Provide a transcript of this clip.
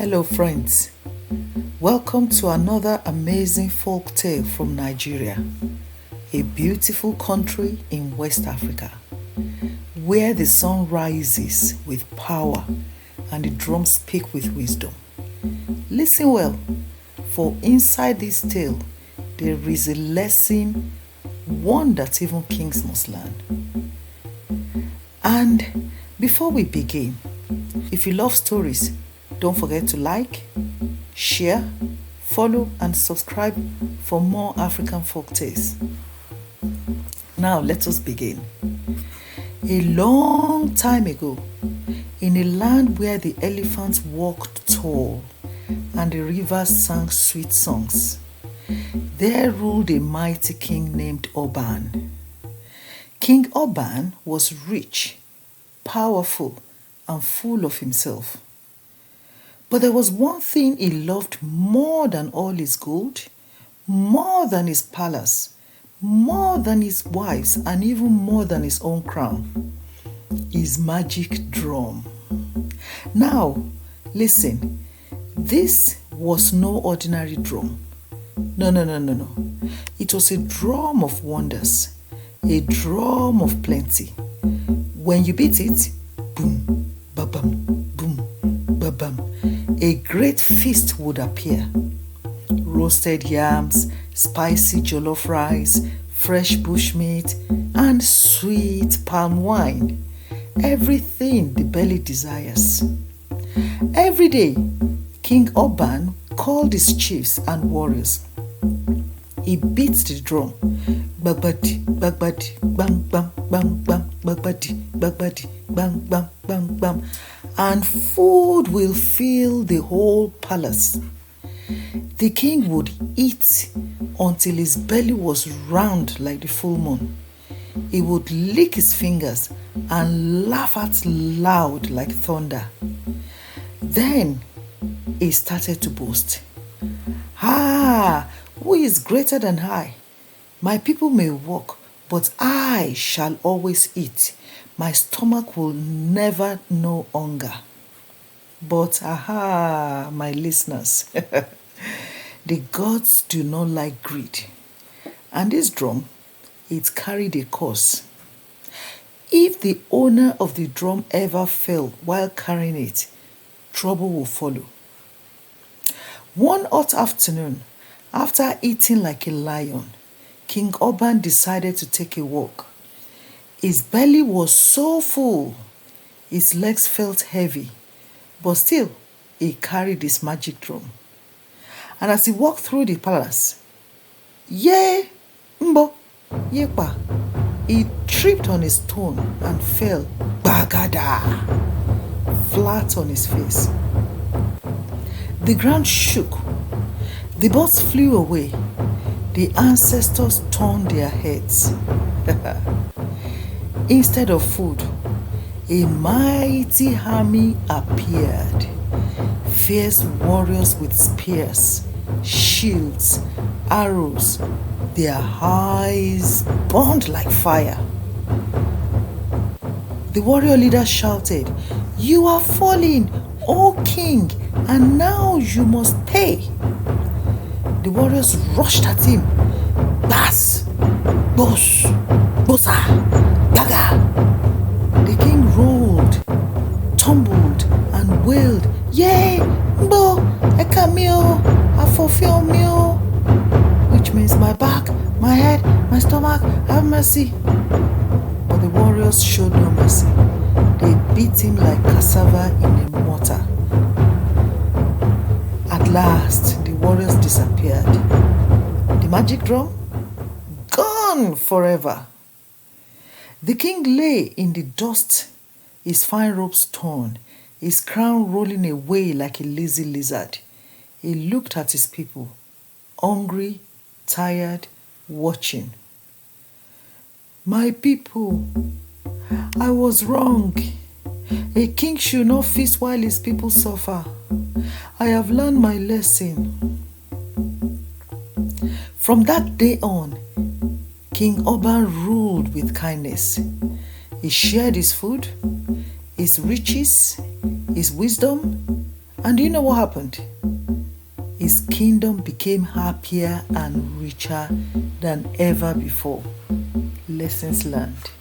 Hello friends, welcome to another amazing folk tale from Nigeria, a beautiful country in West Africa, where the sun rises with power and the drums speak with wisdom. Listen well, for inside this tale there is a lesson, one that even kings must learn. And before we begin, if you love stories, don't forget to like, share, follow and subscribe for more African folk tales. Now let us begin. A long time ago, in a land where the elephants walked tall and the rivers sang sweet songs, there ruled a mighty king named Oban. King Oban was rich, powerful and full of himself. But there was one thing he loved more than all his gold, more than his palace, more than his wives, and even more than his own crown: his magic drum. Now, listen, this was no ordinary drum. No. It was a drum of wonders, a drum of plenty. When you beat it, boom, ba-bam, boom, ba-bam, a great feast would appear. Roasted yams, spicy jollof rice, fresh bushmeat, and sweet palm wine. Everything the belly desires. Every day, King Oban called his chiefs and warriors. He beat the drum. Bagbadi, bagbadi, bang, bang, bang, bang, bagbadi, bagbadi, bang, bang, bang, bang. And food will fill the whole palace. The king would eat until his belly was round like the full moon. He would lick his fingers and laugh out loud like thunder. Then he started to boast. Who is greater than I? My people may walk, but I shall always eat. My stomach will never know hunger. But my listeners, the gods do not like greed. And this drum, it carried a curse. If the owner of the drum ever fell while carrying it, trouble will follow. One hot afternoon, after eating like a lion, King Oban decided to take a walk. His belly was so full, his legs felt heavy, but still he carried his magic drum. And as he walked through the palace, he tripped on a stone and fell bagada, flat on his face. The ground shook, the birds flew away, the ancestors turned their heads. Instead of food, a mighty army appeared. Fierce warriors with spears, shields, arrows, their eyes burned like fire. The warrior leader shouted, "You are falling, O king, and now you must pay." The warriors rushed at him. Bas, boss, bossa, gaga. The king rolled, tumbled, and wailed, "Yay, mbo, ekamio, afofio," which means my back, my head, my stomach, have mercy. But the warriors showed no mercy. They beat him like cassava in a mortar. At last, the warriors disappeared. The magic drum? Gone forever. The king lay in the dust, his fine robes torn, his crown rolling away like a lazy lizard. He looked at his people, hungry, tired, watching. "My people, I was wrong. A king should not feast while his people suffer. I have learned my lesson." From that day on, King Oban ruled with kindness. He shared his food, his riches, his wisdom, And do you know what happened? His kingdom became happier and richer than ever before. Lessons learned.